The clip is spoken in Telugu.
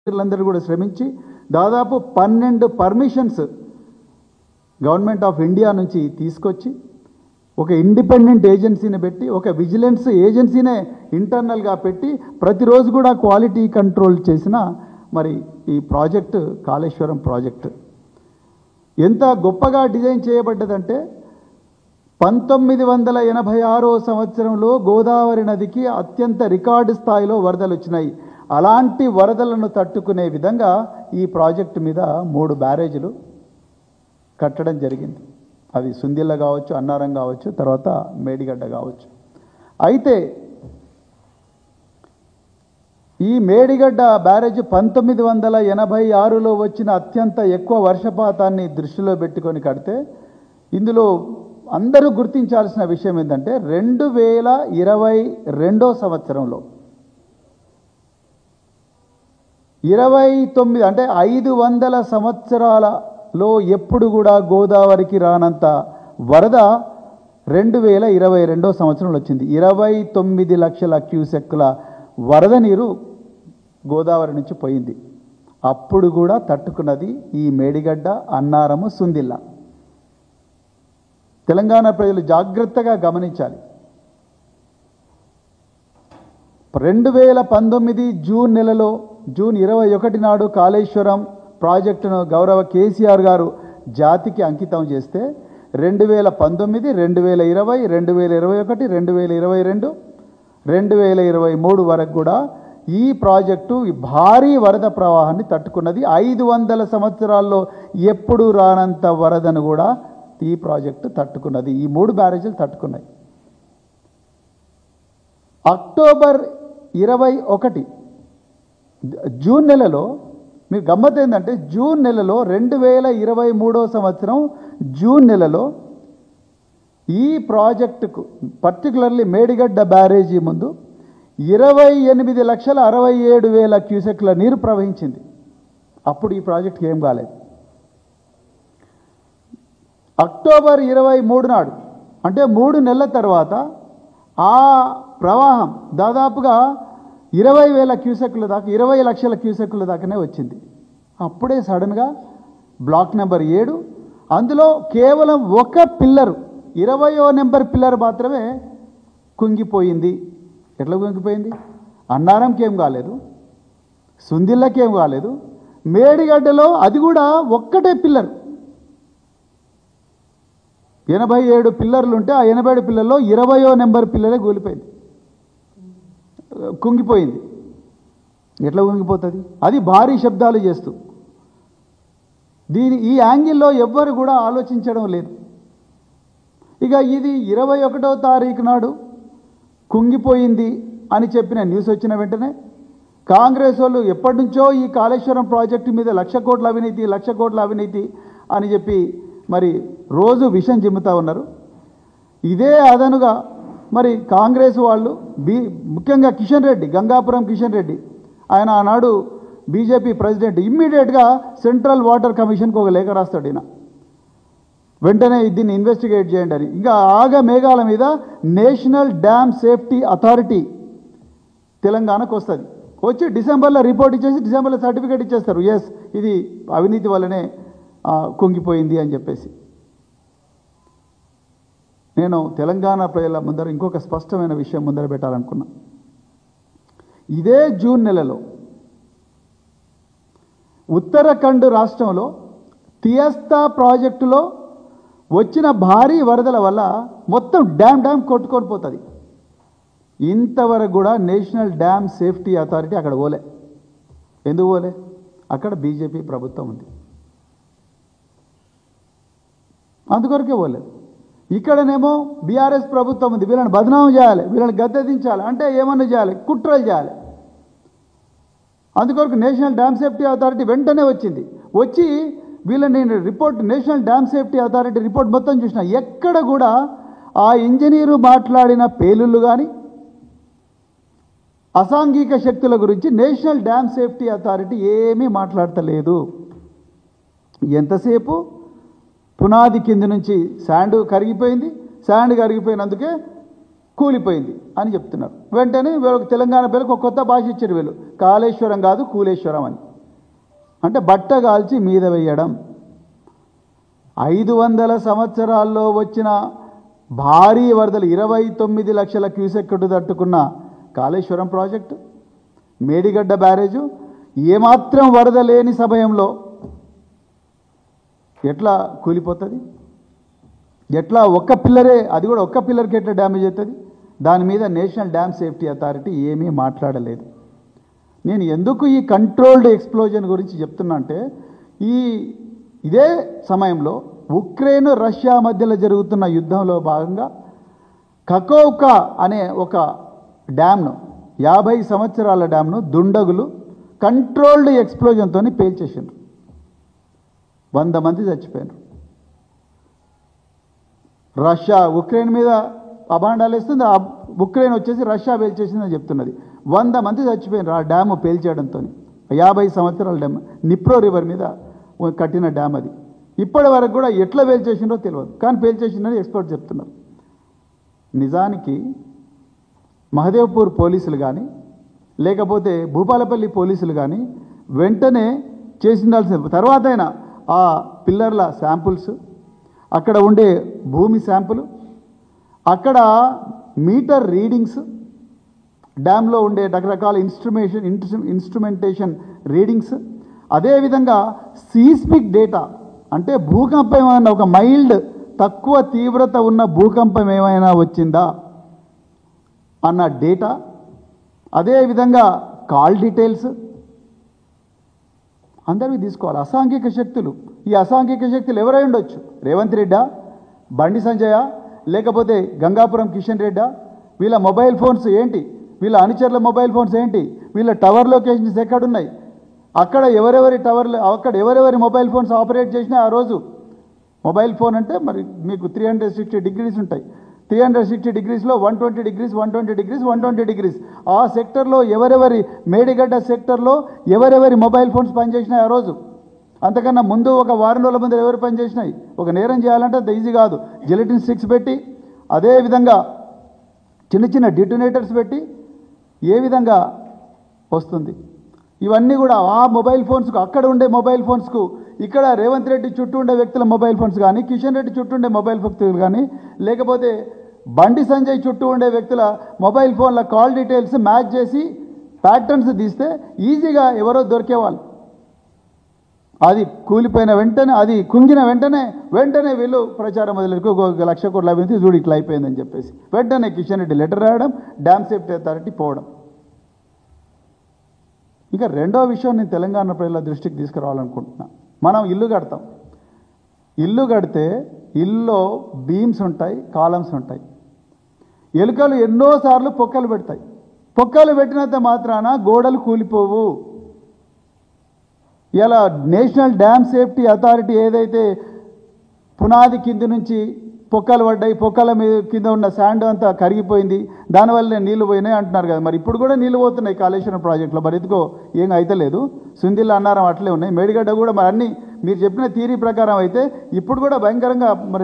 ఇంజనీర్లందరూ కూడా శ్రమించి దాదాపు 12 పర్మిషన్స్ గవర్నమెంట్ ఆఫ్ ఇండియా నుంచి తీసుకొచ్చి ఒక ఇండిపెండెంట్ ఏజెన్సీని పెట్టి ఒక విజిలెన్స్ ఏజెన్సీనే ఇంటర్నల్గా పెట్టి ప్రతిరోజు కూడా క్వాలిటీ కంట్రోల్ చేసిన మరి ఈ ప్రాజెక్టు కాళేశ్వరం ప్రాజెక్టు ఎంత గొప్పగా డిజైన్ చేయబడ్డదంటే 1986 సంవత్సరంలో గోదావరి నదికి అత్యంత రికార్డు స్థాయిలో వరదలు వచ్చినాయి. అలాంటి వరదలను తట్టుకునే విధంగా ఈ ప్రాజెక్టు మీద 3 బ్యారేజీలు కట్టడం జరిగింది. అది సుందిల్ల కావచ్చు, అన్నారం కావచ్చు, తర్వాత మేడిగడ్డ కావచ్చు. అయితే ఈ మేడిగడ్డ బ్యారేజ్ 1986లో వచ్చిన అత్యంత ఎక్కువ వర్షపాతాన్ని దృష్టిలో పెట్టుకొని కడితే ఇందులో అందరూ గుర్తించాల్సిన విషయం ఏంటంటే 2022 సంవత్సరంలో 29 అంటే 500 సంవత్సరాలలో ఎప్పుడు కూడా గోదావరికి రానంత వరద 2022 సంవత్సరంలో వచ్చింది. 29 లక్షల క్యూసెక్కుల వరద నీరు గోదావరి నుంచి పోయింది. అప్పుడు కూడా తట్టుకున్నది ఈ మేడిగడ్డ, అన్నారము, సుందిల్ల. తెలంగాణ ప్రజలు జాగ్రత్తగా గమనించాలి. 2019 జూన్ నెలలో జూన్ 21 నాడు కాళేశ్వరం ప్రాజెక్టును గౌరవ కేసీఆర్ గారు జాతికి అంకితం చేస్తే 2019, 2020, 2021, 2022, 2023 వరకు కూడా ఈ ప్రాజెక్టు భారీ వరద ప్రవాహాన్ని తట్టుకున్నది. 500 సంవత్సరాల్లో ఎప్పుడు రానంత వరదను కూడా ఈ ప్రాజెక్టు తట్టుకున్నది. ఈ 3 బ్యారేజీలు తట్టుకున్నాయి. అక్టోబర్ 21 జూన్ నెలలో మీరు గమ్మత్ ఏంటంటే జూన్ నెలలో 2023 సంవత్సరం జూన్ నెలలో ఈ ప్రాజెక్టుకు పర్టికులర్లీ మేడిగడ్డ బ్యారేజీ ముందు 28,67,000 క్యూసెక్ల నీరు ప్రవహించింది. అప్పుడు ఈ ప్రాజెక్టుకి ఏం కాలేదు. అక్టోబర్ 23 నాడు అంటే 3 నెలల తర్వాత ఆ ప్రవాహం దాదాపుగా 20,000 క్యూసెక్ల దాకా 20 లక్షల క్యూసెక్ల దాకానే వచ్చింది. అప్పుడే సడన్గా బ్లాక్ నెంబర్ 7 అందులో కేవలం ఒక పిల్లరు 20వ నెంబర్ పిల్లర్ మాత్రమే కుంగిపోయింది. ఎట్లా కుంగిపోయింది? అన్నారంకి ఏం కాలేదు, సుందిల్లకి ఏం కాలేదు, మేడిగడ్డలో అది కూడా ఒక్కటే పిల్లర్. 87 పిల్లర్లు ఉంటే ఆ 87 పిల్లర్లో 20వ నెంబర్ పిల్లరే కూలిపోయింది, కుంగిపోయింది. ఎట్లా కుంగిపోతుంది? అది భారీ శబ్దాలు చేస్తూ. ఈ యాంగిల్లో ఎవ్వరు కూడా ఆలోచించడం లేదు. ఇక ఇది 21వ తారీఖు నాడు కుంగిపోయింది అని చెప్పిన న్యూస్ వచ్చిన వెంటనే కాంగ్రెస్ వాళ్ళు ఎప్పటి నుంచో ఈ కాళేశ్వరం ప్రాజెక్టు మీద 1,00,000 కోట్ల అవినీతి, 1,00,000 కోట్ల అవినీతి అని చెప్పి మరి రోజు విషం చిమ్ముతూ ఉన్నారు. ఇదే అదనుగా మరి కాంగ్రెస్ వాళ్ళు ముఖ్యంగా కిషన్ రెడ్డి, గంగాపురం కిషన్ రెడ్డి, ఆయన ఆనాడు బీజేపీ ప్రెసిడెంట్, ఇమ్మీడియట్గా సెంట్రల్ వాటర్ కమిషన్కి ఒక లేఖ రాస్తాడు. ఈయన వెంటనే దీన్ని ఇన్వెస్టిగేట్ చేయండి అని. ఇంకా మేఘాల మీద నేషనల్ డ్యామ్ సేఫ్టీ అథారిటీ తెలంగాణకు వస్తుంది. వచ్చి డిసెంబర్లో రిపోర్ట్ ఇచ్చేసి డిసెంబర్లో సర్టిఫికేట్ ఇచ్చేస్తారు, ఎస్ ఇది అవినీతి వల్లనే కుంగిపోయింది అని చెప్పేసి. నేను తెలంగాణ ప్రజల ముందర ఇంకొక స్పష్టమైన విషయం ముందర పెట్టాలనుకున్నా. ఇదే జూన్ నెలలో ఉత్తరాఖండ్ రాష్ట్రంలో తియస్తా ప్రాజెక్టులో వచ్చిన భారీ వరదల వల్ల మొత్తం డ్యామ్ కొట్టుకొని పోతుంది. ఇంతవరకు కూడా నేషనల్ డ్యామ్ సేఫ్టీ అథారిటీ అక్కడ పోలే. ఎందుకు పోలే? అక్కడ బీజేపీ ప్రభుత్వం ఉంది, అందుకొరకే పోలేదు. ఇక్కడనేమో బీఆర్ఎస్ ప్రభుత్వం ఉంది. వీళ్ళని బదనామం చేయాలి, వీళ్ళని గద్దెదించాలి, అంటే ఏమన్నా చేయాలి, కుట్రలు చేయాలి. అందుకొరకు నేషనల్ డ్యామ్ సేఫ్టీ అథారిటీ వెంటనే వచ్చింది. వచ్చి వీళ్ళని report, national dam safety authority report మొత్తం చూసిన ఎక్కడ కూడా ఆ ఇంజనీరు మాట్లాడిన పేలుళ్ళు కానీ అసాంఘిక శక్తుల గురించి నేషనల్ డ్యామ్ సేఫ్టీ అథారిటీ ఏమీ మాట్లాడతలేదు. ఎంతసేపు పునాది కింది నుంచి శాండ్ కరిగిపోయింది, శాండ్ కరిగిపోయినందుకే కూలిపోయింది అని చెప్తున్నారు. వెంటనే వీళ్ళకి తెలంగాణ పేరుకు ఒక కొత్త భాష ఇచ్చారు. వీళ్ళు కాళేశ్వరం కాదు కూలేశ్వరం అని. అంటే బట్ట కాల్చి మీద వేయడం. 500 సంవత్సరాల్లో వచ్చిన భారీ వరదలు 29 లక్షల క్యూసెక్కుడు తట్టుకున్న కాళేశ్వరం ప్రాజెక్టు, మేడిగడ్డ బ్యారేజు ఏమాత్రం వరద లేని సమయంలో ఎట్లా కూలిపోతుంది? ఎట్లా ఒక్క పిల్లరే, అది కూడా ఒక్క పిల్లర్కి ఎట్లా డ్యామేజ్ అవుతుంది? దాని మీద నేషనల్ డ్యామ్ సేఫ్టీ అథారిటీ ఏమీ మాట్లాడలేదు. నేను ఎందుకు ఈ కంట్రోల్డ్ ఎక్స్ప్లోజన్ గురించి చెప్తున్నా అంటే, ఇదే సమయంలో ఉక్రెయిన్ రష్యా మధ్యలో జరుగుతున్న యుద్ధంలో భాగంగా కకోవ్కా అనే ఒక డ్యామ్ను, 50 సంవత్సరాల డ్యామ్ను దుండగులు కంట్రోల్డ్ ఎక్స్ప్లోజన్తో పేల్చేసిండ్రు. 100 మంది చచ్చిపోయారు. రష్యా ఉక్రెయిన్ మీద అభాండాలు వేస్తుంది, ఉక్రెయిన్ వచ్చేసి రష్యా పేల్చేసిందని చెప్తున్నది. 100 మంది చచ్చిపోయినారు ఆ డ్యాము పేల్చేయడంతో. 50 సంవత్సరాల డ్యామ్, నిప్రో రివర్ మీద కట్టిన డ్యామ్ అది. ఇప్పటి వరకు కూడా ఎట్లా పేల్చేసిందో తెలియదు, కానీ పేల్చేసిందని ఎక్స్పర్ట్ చెప్తున్నారు. నిజానికి మహదేవ్పూర్ పోలీసులు కానీ లేకపోతే భూపాలపల్లి పోలీసులు కానీ వెంటనే చేసిండాల్సిన తర్వాత అయినా ఆ పిల్లర్ల శాంపుల్స్, అక్కడ ఉండే భూమి శాంపుల్, అక్కడ మీటర్ రీడింగ్స్, డ్యామ్లో ఉండే రకరకాల ఇన్స్ట్రుమెంటేషన్ రీడింగ్స్, అదేవిధంగా సీస్మిక్ డేటా, అంటే భూకంపం ఏమైనా ఒక మైల్డ్ తక్కువ తీవ్రత ఉన్న భూకంపం ఏమైనా వచ్చిందా అన్న డేటా, అదేవిధంగా కాల్ డీటెయిల్స్ అందరివి తీసుకోవాలి. అసాంఘిక శక్తులు, ఈ అసాంఘిక శక్తులు ఎవరై ఉండొచ్చు? రేవంత్ రెడ్డా, బండి సంజయ, లేకపోతే గంగాపురం కిషన్ రెడ్డా? వీళ్ళ మొబైల్ ఫోన్స్ ఏంటి? వీళ్ళ అనుచరుల మొబైల్ ఫోన్స్ ఏంటి? వీళ్ళ టవర్ లొకేషన్స్ ఎక్కడున్నాయి? అక్కడ ఎవరెవరి మొబైల్ ఫోన్స్ ఆపరేట్ చేసినా ఆ రోజు మొబైల్ ఫోన్ అంటే మరి మీకు 360 డిగ్రీస్ ఉంటాయి. 360 డిగ్రీస్లో 120 డిగ్రీస్ 120 డిగ్రీస్ 120 డిగ్రీస్ ఆ సెక్టర్లో ఎవరెవరి, మేడిగడ్డ సెక్టర్లో ఎవరెవరి మొబైల్ ఫోన్స్ పనిచేసినాయి ఆ రోజు. అంతకన్నా ముందు ఒక వారం రోజుల ముందు ఎవరు పనిచేసినాయి? ఒక నేరం చేయాలంటే అంత ఈజీ కాదు. జిలెటిన్ స్టిక్స్ పెట్టి, అదేవిధంగా చిన్న చిన్న డిటోనేటర్స్ పెట్టి ఏ విధంగా వస్తుంది? ఇవన్నీ కూడా ఆ మొబైల్ ఫోన్స్కు, అక్కడ ఉండే మొబైల్ ఫోన్స్కు, ఇక్కడ రేవంత్ రెడ్డి చుట్టూ ఉండే వ్యక్తుల మొబైల్ ఫోన్స్ కానీ, కిషన్ రెడ్డి చుట్టూ ఉండే మొబైల్ వ్యక్తులు కానీ, లేకపోతే బండి సంజయ్ చుట్టూ ఉండే వ్యక్తుల మొబైల్ ఫోన్ల కాల్ డీటెయిల్స్ మ్యాచ్ చేసి ప్యాటర్న్స్ తీస్తే ఈజీగా ఎవరో దొరికేవాళ్ళు. అది కూలిపోయిన వెంటనే, అది కుంగిన వెంటనే వీళ్ళు ప్రచారం మొదలెట్టుకు 1 లక్ష కోట్ల అభివృద్ధి చూడు ఇట్లా అయిపోయిందని చెప్పేసి వెంటనే కిషన్ రెడ్డి లెటర్ రాయడం, డ్యామ్ సేఫ్టీ అథారిటీ పోవడం. ఇంకా రెండో విషయం నేను తెలంగాణ ప్రజల దృష్టికి తీసుకురావాలనుకుంటున్నా. మనం ఇల్లు కడతాం, ఇల్లు కడితే ఇల్లులో బీమ్స్ ఉంటాయి, కాలమ్స్ ఉంటాయి. ఎలుకలు ఎన్నోసార్లు పొక్కలు పెడతాయి. పొక్కలు పెట్టినంత మాత్రాన గోడలు కూలిపోవు. ఇలా నేషనల్ డ్యామ్ సేఫ్టీ అథారిటీ ఏదైతే పునాది కింద నుంచి పొక్కలు పడ్డాయి, పొక్కల మీద కింద ఉన్న శాండ్ అంతా కరిగిపోయింది, దానివల్లనే నీళ్లు పోయినాయి అంటున్నారు కదా. మరి ఇప్పుడు కూడా నీళ్లు పోతున్నాయి కాళేశ్వరం ప్రాజెక్టులో, మరి ఎందుకో ఏం అయితలేదు. సుందిల్ల అన్నారం అట్లే ఉన్నాయి, మేడిగడ్డ కూడా మరి అన్నీ మీరు చెప్పిన థియరీ ప్రకారం అయితే ఇప్పుడు కూడా భయంకరంగా మరి